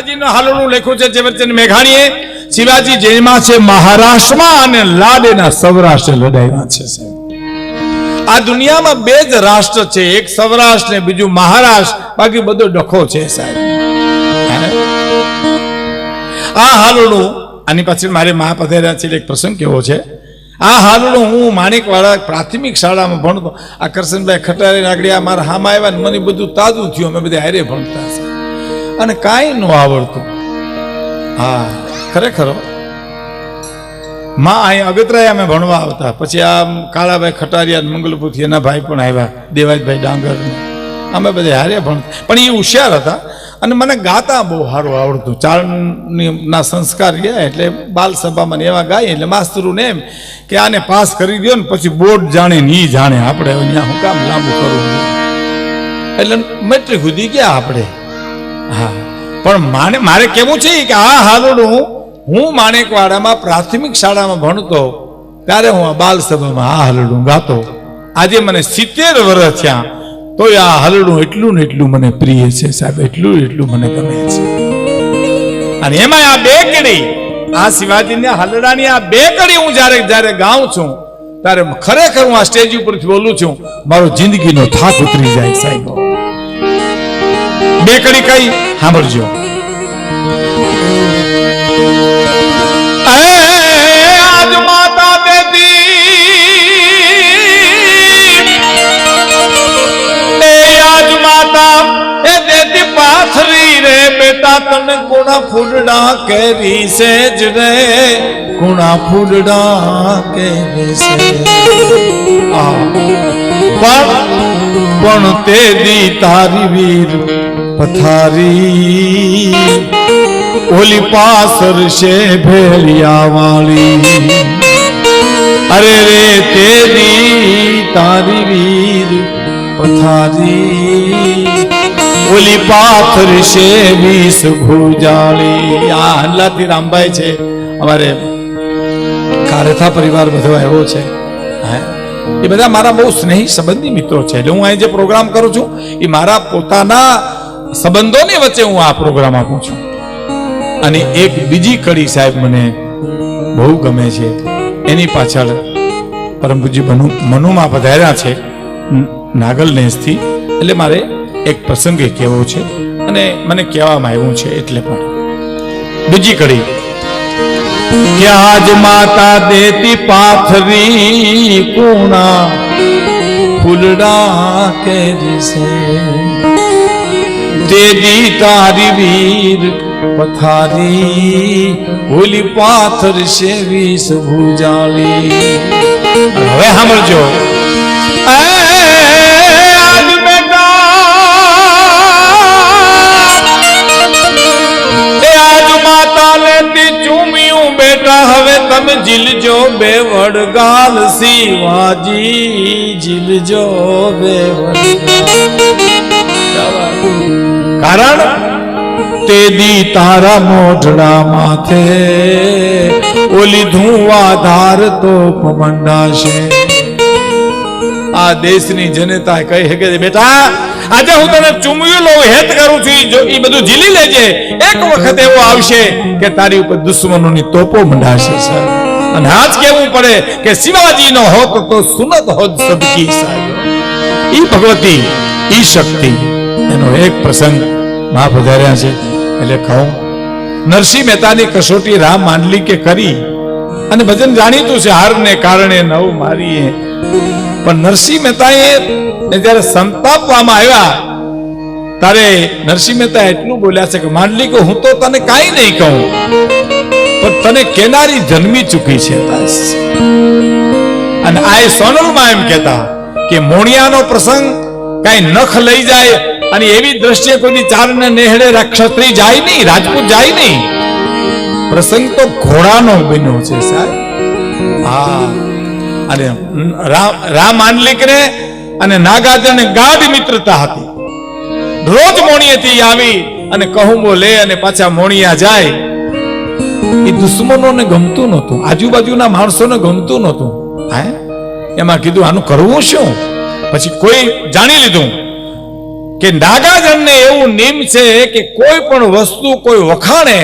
શિવાજીનો હાલનું લખ્યું છે ઝવેરચંદ મેઘાણીએ. શિવાજી જેમાં છે મહારાષ્ટ્રમાં અને લાડેના સૌરાષ્ટ્ર લડાઈમાં છે સાહેબ. આ દુનિયામાં બે જ રાષ્ટ્ર છે, એક સૌરાષ્ટ્ર ને બીજું મહારાષ્ટ્ર, બાકી બધો ડખો છે સાહેબ. આ હાલનું આની પાછળ મારે મા પધાર્યા છે એક પ્રસંગ કેવો છે. આ હાલનું હું માણેકવાડા પ્રાથમિક શાળામાં ભણતો. આ કરશનભાઈ ખટારી નાગડી મારા હામાં આવ્યા ને મને બધું તાજું થયું. અમે બધા હારે ભણતા છે અને કાંઈ ન આવડતું. હા ખરેખર માં અહીં અગતરાય અમે ભણવા આવતા. પછી આ કાળાભાઈ ખટારિયા મંગલપુરથી એના ભાઈ પણ આવ્યા, દેવાજભાઈ ડાંગર, અમે બધા હારે ભણતા. પણ એ હોશિયાર હતા અને મને ગાતા બહુ સારું આવડતું. ચારણના સંસ્કાર ગયા એટલે બાલ સભામાં એવા ગાય એટલે માસ્તરોને એમ કે આને પાસ કરી દો ને પછી બોર્ડ જાણે ને ઈ જાણે, આપણે અહીંયા હું કામ લાંબુ કરવું. એટલે મેટ્રિક સુધી ગયા આપણે. હા પણ મારે કેવું છે કે આ હાલનું હું માણેકવાડામાં પ્રાથમિક શાળામાં ભણતો ત્યારે હું આ બાલ સભામાં આ હલડું ગાતો. આજે મને 70 વર્ષ થયા તો આ હલડું એટલું ને એટલું મને પ્રિય છે સાહેબ, એટલું એટલું મને ગમે છે. અને એમાં આ બે કડી, આ શિવાજીના હલડાની આ બે કડી હું જ્યારે ગાઉં છું ત્યારે ખરેખર હું આ સ્ટેજ ઉપરથી બોલું છું, મારો જિંદગીનો થાક ઉતરી જાય સાહેબ. બે કડી કઈ સાંભળજો. આજ માતા દેતી, આજ માતા એ દેતી પાથરી રે બેટા તને કોણા ફૂલડા કેરી સેજ રે, કોણા ફૂલડા કેરી સે. પણ તે દી તારી વીર પથારી ઓલી પાસર છે ભેળિયા વાળી. અરે રે તેરી તારી વીર પથારી ઓલી પાથર છે 20 ભુજાળી. આ હલ્લાથી રામભાઈ છે અમારે કારેથા પરિવાર બધો આવ્યો છે. એ બધા મારા બહુ સ્નેહી સંબંધી મિત્રો છે. એટલે હું અહીં જે પ્રોગ્રામ કરું છું એ મારા પોતાના સંબંધોની વચ્ચે હું આ પ્રોગ્રામ આપું છું. અને એક બીજી કડી સાહેબ મને બહુ ગમે છે, એની પાછળ પરમ પૂજ્ય મનુમાં પધાર્યા છે નાગલનેસથી. એટલે મારે એક પ્રસંગે કહેવો છે અને મને કહેવામાં આવ્યું છે એટલે પણ બીજી કડી કે આજ માતા દેતી પાથરી કોણા ફૂલડા કેરી સે, દેદી તારી વીર પથારી ઓલી પાથર છે 20 ભુજાળી. હવે સાંભળજો. આજ બેટા એ આજ માતા લેતી ચૂમ્યું બેટા, હવે તમે જીલજો બે વડગાલ શિવાજી, જીલજો બે વડગાલ. કારણ તે દી તારા મોઢડા માથે ઓલી ધુવાધાર તો મંડાશે. આ દેશની જનતા કહી શકે બેટા આજે હું તને ચૂમ્યું લઉં, હેત કરું છું, એ બધું ઝીલી લેજે. એક વખત એવો આવશે કે તારી ઉપર દુશ્મનોની તોપો મંડાશે સાહેબ. અને આજ કેવું પડે કે શિવાજીનો હોત તો સુનત હોત સબકી સાહેબ. ઈ ભગવતી ઈ શક્તિ એનો એક પ્રસંગ માં પધાર્યા છે. એટલે કહું નરસિંહ મહેતાની કસોટી રામ માંડલિકે કરી અને ભજન જાણીતું છે, હારને કારણે નવ મારીએ. પણ નરસિંહ મહેતાએ જયારે સંતાપવામાં આવ્યા ત્યારે નરસિંહ મહેતા એટલું બોલ્યા છે કે માંડલિકે હું તો તને કાંઈ નહીં કહું, પણ તને કેનારી જન્મી ચૂકી છે. અને આ સોનલમાં એમ કહેતા કે મોણિયાનો પ્રસંગ કઈ નખ લઈ જાય અને એવી દ્રષ્ટિએ કોઈ ચારને નેહડે ક્ષત્રિય જાય નહીં, રાજપૂત જાય નહીં. પ્રસંગ તો ઘોડાનો બન્યો છે સાહેબ. હા અને રામ માંડલિકને અને નાગાર્જુનને ગાઢ મિત્રતા હતી. રોજ મોણિયેથી આવી અને કહુંબો લે અને પાછા મોણિયા જાય. એ દુશ્મનોને ગમતું નહોતું, આજુબાજુના માણસોને ગમતું નહોતું. એમાં કીધું આનું કરવું શું? પછી કોઈ જાણી લીધું કે નાગાજનને એવું નિયમ છે કે કોઈ પણ વસ્તુ કોઈ વખાણે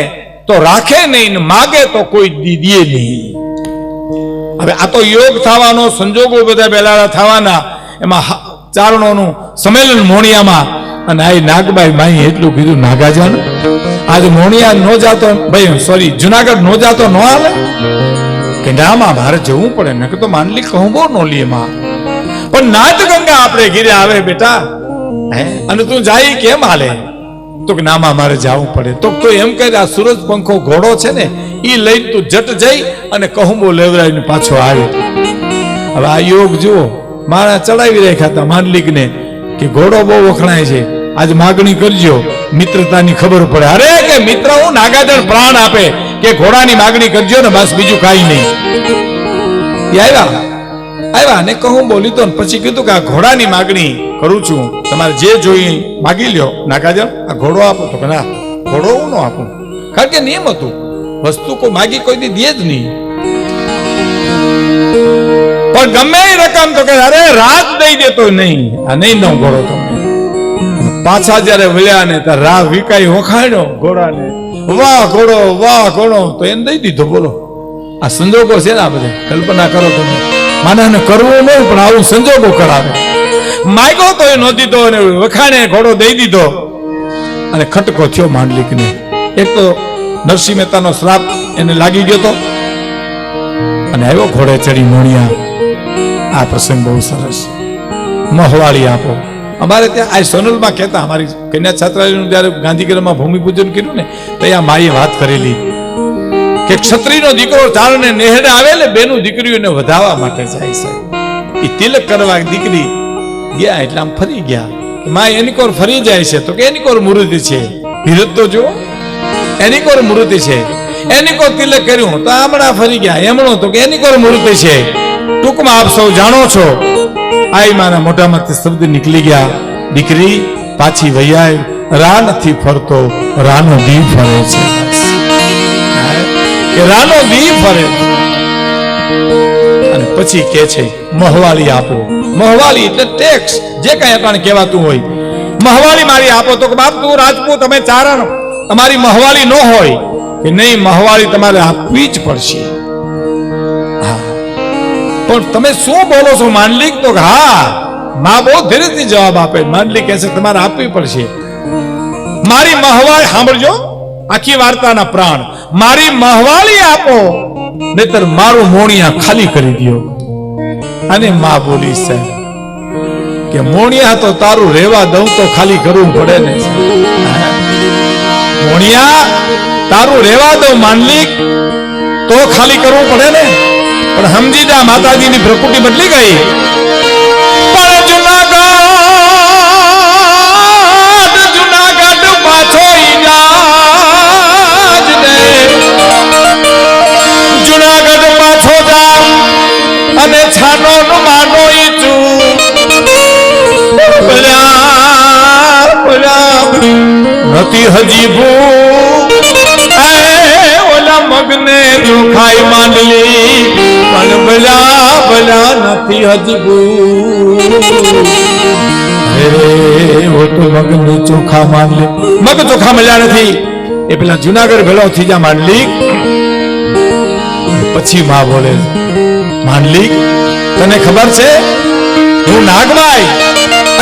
તો રાખે નહીં, માગે તો કોઈ દીદીએ નહીં. હવે આ તો યોગ થવાનો, સંજોગો બધા બેલાડા થવાના, એમાં ચારણોનું સંમેલન મોણિયામાં, અને આ નાગબાઈ માઈ એટલું કીધું, નાગાજન આજ મોણિયા નો જાતો, ભાઈ સોરી જુનાગઢ નો જાતો નો આવે કે નામાં મારે જવું પડે, નકે તો માનલી કહું બહુ નો લે માં, પણ નાદ ગંગા આપણે ઘીરે આવે બેટા, અને તું જાય કેમ હાલે? તો કે નામાં મારે જવું પડે. તો એમ કહે આ સૂરજ પંખો ઘોડો છે ને એ લઈને તું જટ જઈ અને કહુંબો લેવરાઈને પાછો આવે. હવે આ યોગ જુઓ, મારા ચડાવી રાખ્યા હતા માંડલિકને કે ઘોડો બહુ વખણાય છે, આજ માગણી કરજો, મિત્રતાની ખબર પડે. અરે કે મિત્ર હું નાગાજન પ્રાણ આપે કે ઘોડાની માગણી કરજો ને બસ, બીજું કાંઈ નહીં. આવ્યા ને કહું બોલી તો પછી કીધું કે આ ઘોડાની માગણી કરું છું, તમારે જે જોઈએ માગી લ્યો. નાગાજન આ ઘોડો આપો, તો કે ના ઘોડો હું ન આપું, કારણ કે નિયમ હતું, વસ્તુ કોઈ માગી કોઈ દી દે જ નહીં. પણ ગમે એ રકમ તો કે અરે રાત દઈ દેતો નહીં, આ નહીં દઉં ઘોડો તમને. પાછા જયારે વળ્યા ને ત્યારે રાહ વિકાઈ વખાણ્યો ઘોડાને, વાહ ઘોડો, તો એને દઈ દીધો. બોલો આ સંજોગો છે ને, આ બધે કલ્પના કરો તમે. માનાને કરવું નહીં પણ આવું સંજોગો કરાવે. માગ્યો તો એ નો દીધો અને વખાણે ઘોડો દઈ દીધો, અને ખટકો થયો માંડલિકને. એક તો નરસિંહ મહેતાનો શ્રાપ એને લાગી ગયો તો, અને આવ્યો ઘોડે ચડી મોણિયા. આ પ્રસંગ બહુ સરસ, મહવાળી આપો. અમારે ત્યાં આ સોનલમાં કહેતા, અમારી કન્યા છાત્રાલયનું જયારે ગાંધીગ્રામમાં ભૂમિપૂજન કર્યું ને, ત્યાં માએ વાત કરેલી કે ક્ષત્રિયનો દીકરો ચારણે નેહડે આવે ને બેનું દીકરીઓને વધાવવા માટે જાય છે. એ તિલક કરવા દીકરી ગયા એટલે આમ ફરી ગયા, માં એની કોર ફરી જાય છે, તો કે એની કોર મૂર્તિ છે. ધીરજ તો જો, એની કોર મૂર્તિ છે, એની કોર તિલક કર્યું તો હમણાં ફરી ગયા, એમણો તો કે એની કોર મૂર્તિ છે. ટૂંકમાં આપ સૌ જાણો છો, આઈ માના મોઢામાંથી શબ્દ નીકળી ગયા, દીકરી પાછી વૈયાય, રા નથી ફરતો, રાનો દી ફરે છે. કે રાનો દી ફરે. અને પછી કે છે મહવાળી આપો. મહવાળી એટલે ટેક્સ, જે કઈ અટાણે કહેવાતું હોય, મહવાળી મારી આપો. તો કે બાપ તું રાજપૂત, અમે ચારણ, અમારી મહવાળી ન હોય કે નહીં, મહવાળી તમારે આપવી જ પડશે. પણ તમે શું બોલો છો માંડલિક? તો હા, માં બહુ ધીરેથી જવાબ આપે. માંડલિક કહે છે તમારે આપવી પડશે. મારી મહવાળી, સાંભળજો આખી વાર્તાના પ્રાણ, મારી મહવાળી આપો, નહીતર મારું મોણિયા ખાલી કરી દો. અને માં બોલી છે કે મોણિયા તો તારું રહેવા દઉં તો ખાલી કરવું પડે ને. મોણિયા તારું રહેવા દઉં માંડલિક તો ખાલી કરવું પડે ને. પણ સમજી જા, માતાજીની પ્રકૃતિ બદલી ગઈ. પણ જુનાગઢ પાછો ઈજાજ દે, જુનાગઢ પાછો જા અને છાનો માનો ઈચું નથી હજી ઓલા મગને જોખાઈ માંડલી, પણ ભલા નથી હજી તો મગને ચોખા માંડલી. મગ ચોખા મળ્યા નથી એ પેલા જુનાગઢ ભેળો થઈ જા માંડલિક. પછી માં બોલે માંડલિક તને ખબર છે હું નાગબાઈ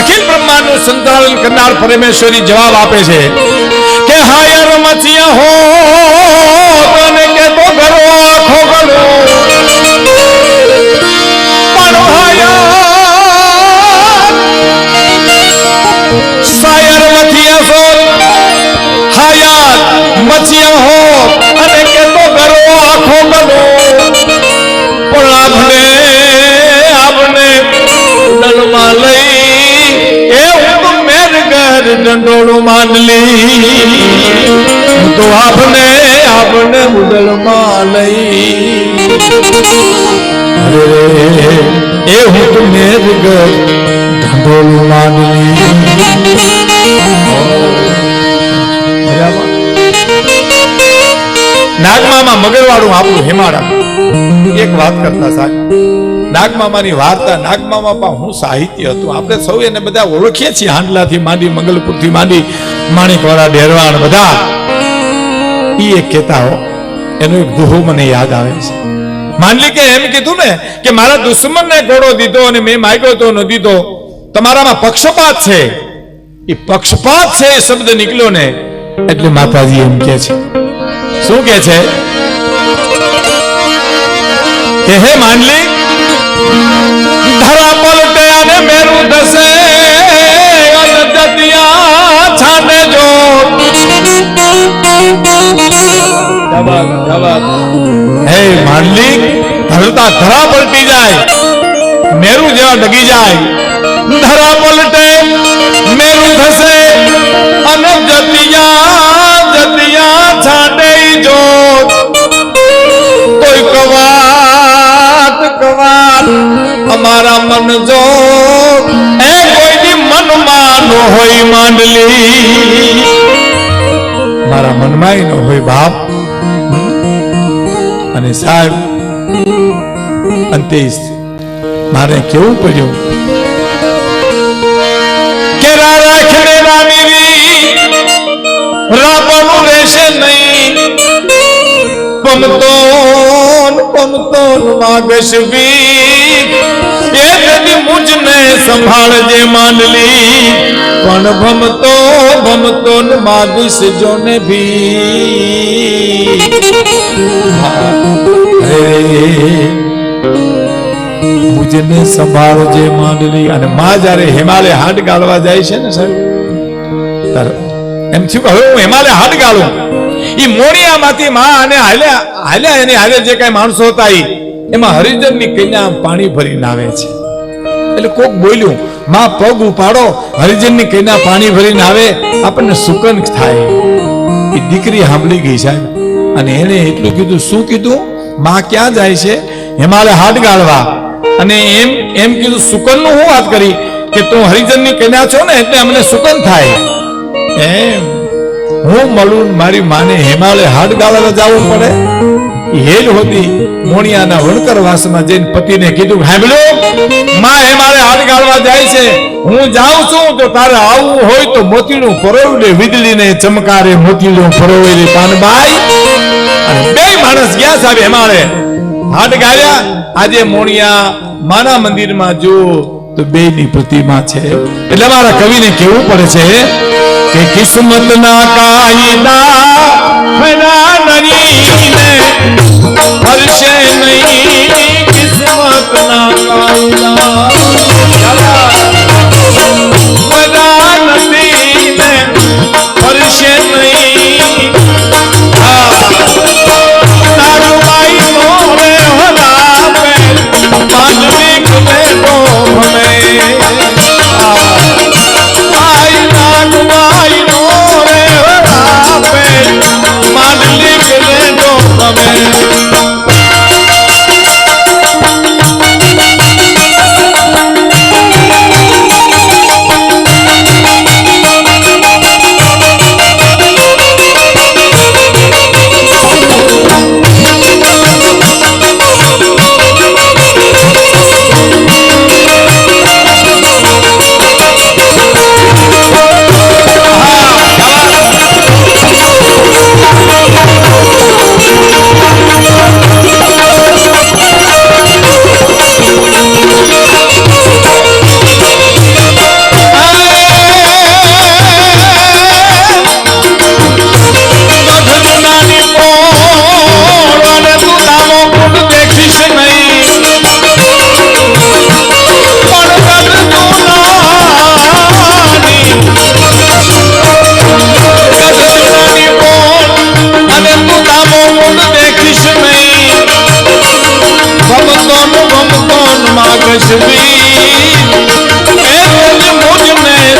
અખિલ બ્રહ્માંડ નું સંચાલન કરનાર પરમેશ્વરી જવાબ આપે છે કે હાયર મચિયા હો તને કે તો ઘરો આખો ગળો પણ સાયર મચિયા છો હાયર મચિયા હો અને કે તો ઘરો આખો ગળો પણ આપણે દલમાં લઈ એ હું મેરગર દંડોળું માંડલી તો આપણે ઉદલમાં લઈ એ હું તો મેરગર દંડોળું માંડલી. નાગમામાં મગરવાળું આપણું હિમાડા એક વાત કરતા સાહેબ નાગમામાની વાર્તા, નાગમામા હું સાહિત્ય હતું. આપણે સૌ એને બધા ઓળખીએ છીએ, હાંડલાથી માંડી, મંગલપુરથી માંડી, માણિકવાળા, ડેરવાણ બધા ઈ એક કહેતા હો. એનો એક દોહો મને યાદ આવે છે. માંડલી કે એમ કીધું ને કે મારા દુશ્મનને ઘોડો દીધો અને મેં માગ્યો તો ન દીધો, તમારામાં પક્ષપાત છે. એ પક્ષપાત છે એ શબ્દ નીકળ્યો ને એટલે માતાજી એમ કે છે, શું કે છે કે હે માંડલી, ધરા પલટે અને મેરું ધસે અનદતિયા છાને જો. હે માંડલી, ધરતા ધરા પલટી જાય, મેરું જેવા ડગી જાય. ધરા પલટે મેરું ધસે અને જતિયા છાને જો. કોઈ કવાત અમારા મન જો એ કોઈની મનમાં નો હોય માંડલી, મારા મનમાં નો હોય બાપ. અને સાહેબ અંતે મારે કેવું પડ્યું કે રાખને રામીરી રાપણું રહેશે નહીં. પમતોન માગશવી એ તેથી મુજને સંભાળજે માંડલી. પણ ભમતો માગીશ જોને ભી. મુજને સંભાળજે માંડલી. અને માં જયારે હિમાલય હાડ ગાળવા જાય છે ને સાહેબ, એમ થયું કે હવે હું હિમાલય હાડ ગાળું. ઈ મોણિયામાંથી માં અને હાલ્યા એની હાલે જે કઈ માણસો હતા એમાં હરિજનની કન્યા પાણી ભરીને આવે છે. એટલે કોક બોલ્યું, માં પગ ઉપાડો, હરિજનની કન્યા પાણી ભરીને આવે, આપણને સુકન થાય. એ દીકરી સાંભળી ગઈ સાહેબ, અને એને એટલું કીધું. શું કીધું? માં ક્યાં જાય છે? હિમાલય હાડ ગાળવા. અને એમ કીધું સુકન નું હું વાત કરી કે તું હરિજનની કન્યા છો ને એટલે અમને સુકન થાય. એમ હું મળું મારી માને હિમાલય હાડ ગાળવા જવું પડે? હેલ હોતી મોણિયાના વણકર વાસમાં જઈને પતિને કીધું, સાંભળ્યો માં હિમાલય હાડ ગાળવા જાય છે, હું જાઉં છું, તો તારે આવવું હોય તો મોતીડું પરોવી લે, વીજળીને ચમકારે મોતીડું પરોવી લે પાનબાઈ. અને બે માણસ ગયા સાહેબ હિમાલય હાડ ગાળ્યા. આજે મોણિયા માના મંદિરમાં જો તો બે ની પ્રતિમા છે. એટલે મારા કવિને કેવું પડે છે કે કિસ્મત ના કાયદા ફેરા નરીને ફરશે નહીં. કિસ્મત ના કાયદા ફેરા નરીને ફરશે નહીં. નાગબાઈ નો રે હરાવે માનવી કલે નો ભમે.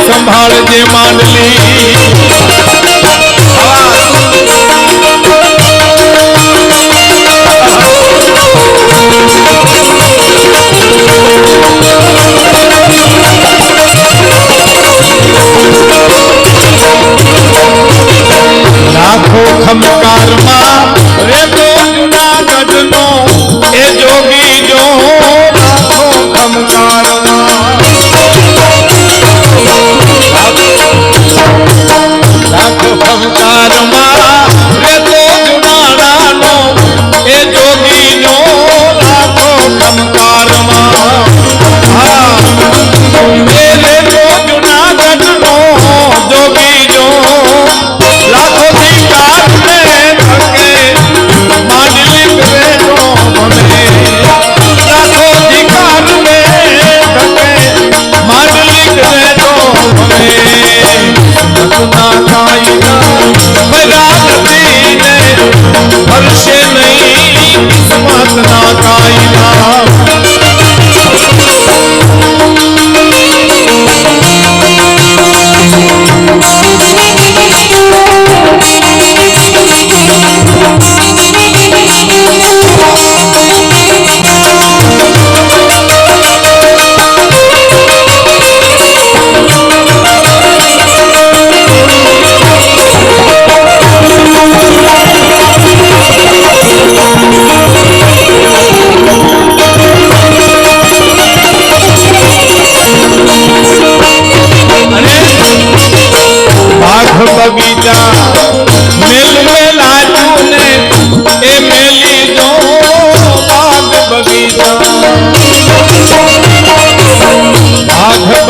સંભાળજે માંડલી. લાખો ખમકારમાં રે તો જુનાગઢનો એ જોગી જો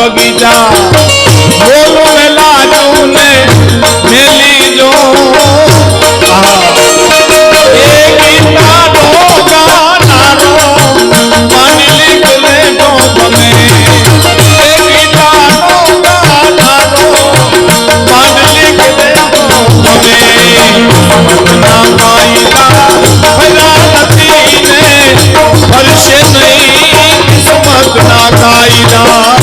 બગીચા બોલું ને લાજુ ને મેલી જો એ ગીતાનો ગાનારો માનલી ગલે તો ગમે એ ગીતાનો ગાનારો માનલી ગલે તો ગમે મતના કાયદા ભલા નથી ને ફરશે નહીં કિસ્મતના કાયદા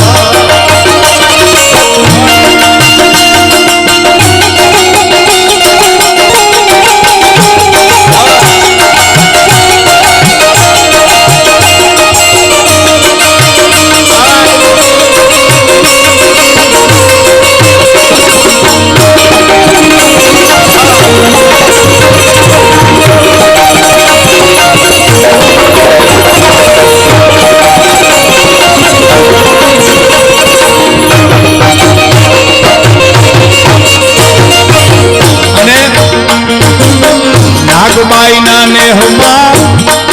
નાગબાઈના નેહમાં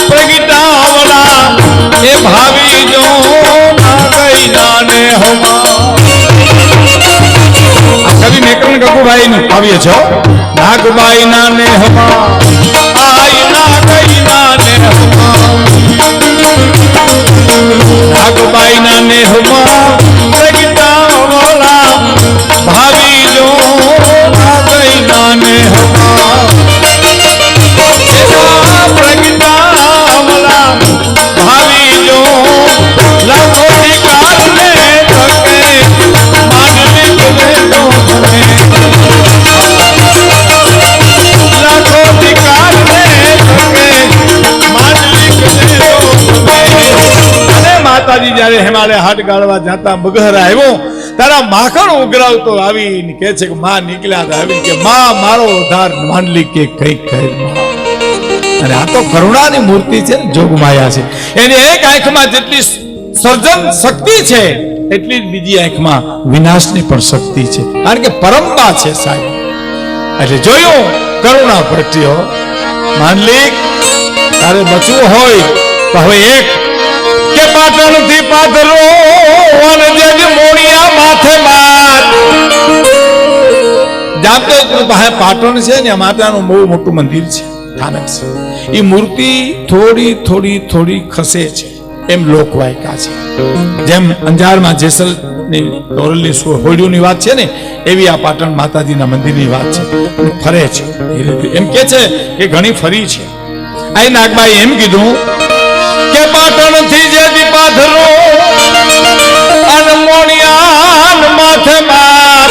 પ્રગટાવડા એ ભાવી જો નાગઈના નેહમાં કવિ મેકરણ ગગુભાઈ નું કાવ્ય છે નાગબાઈના નેહમાં આઈ નાગઈના નેહમાં નાગબાઈના નેહમાં પ્રગટાવડા ભાવી જો નાગઈના નેહમાં ભાવી જો લાખો કારણે થકે માનલી ગલે તો ગમે લાખો કારણે થકે માનલી ગલે તો ગમે અને માતાજી જ્યારે હિમાલય હાટ ગાળવા જાતા બગહર આવ્યો તારા માખણ ઉઘરાવતો આવીને કહે છે કે માં નીકળ્યા આવી કે માં મારો ઉદ્ધાર માનલી કે કઈ કહે અને આ તો કરુણાની મૂર્તિ છે જોગમાયા છે એની એક આંખમાં જેટલી સર્જન શક્તિ છે એટલી જ બીજી આંખમાં વિનાશની પણ શક્તિ છે કારણ કે પરમબા છે સાહેબ એટલે જોયું કરુણા પ્રગટ્યો માનલિક તારે બચવું હોય તો હવે એક કે પાટણથી પાથરો અને જગ મોણિયા માથે માર જામનગર પાસે પાટણ છે ને માતાનું બહુ મોટું મંદિર છે સ્થાનક છે એ મૂર્તિ થોડી થોડી થોડી ખસે છે એમ લોકવાયકા છે જેમ અંજારમાં જેસલ ની તોરલની હોડીઓની વાત છે ને એવી આ પાટણ માતાજીના મંદિરની વાત છે ફરે છે એમ કે છે કે ઘણી ફરી છે આ નાગબાઈ એમ કીધું કે પાટણ થી જે દીપાધરો અને મોણિયાન માથે માર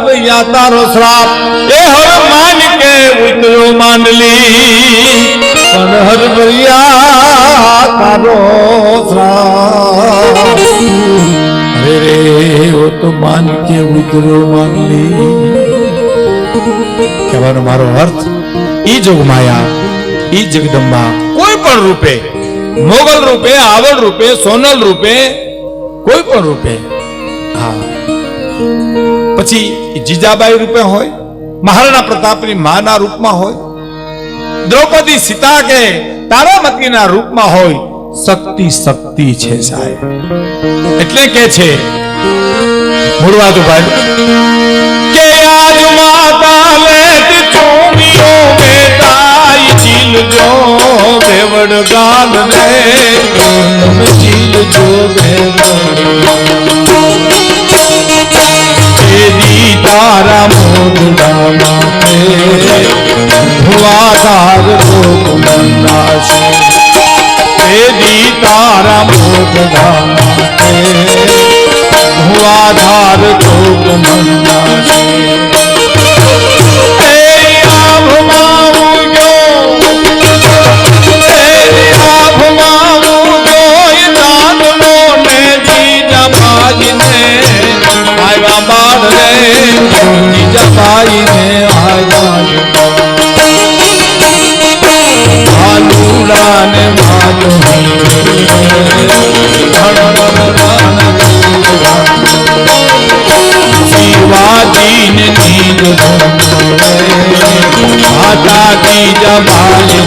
ભૈયા તારો શ્રાપ એ હર માન કે ઉતરો માનલી પણ હર ભૈયા તારો શ્રાપ રે ઓ તો માન કે ઉતરો માનલી કહેવાનો મારો અર્થ ઈ જોગમાયા ઈ જગદંબા કોઈ પણ રૂપે મોગલ રૂપે આવડ રૂપે સોનલ રૂપે કોઈ પણ રૂપે હા પછી જીજાબાઈ રૂપે હોય મહારાણા પ્રતાપની માના રૂપમાં હોય દ્રૌપદી સીતા કે તારામતીના રૂપમાં હોય શક્તિ શક્તિ છે સાહેબ એટલે કે છે મૂળવાદુ ભાઈ કે આજ માતા લેત ચોમિયો બેટાઈ જીલ જો બેવડ ગાલ રે જીલ જો બેવડ તારા મોઢડા માથે ભુવાધાર લોક મંદાશે તેદી તારા મોઢડા માથે ભુવાધાર લોક મંદાશે जीजाबाई ने आलूड़ा ने मालो शिवाजी ने नींद माता जीजाबाई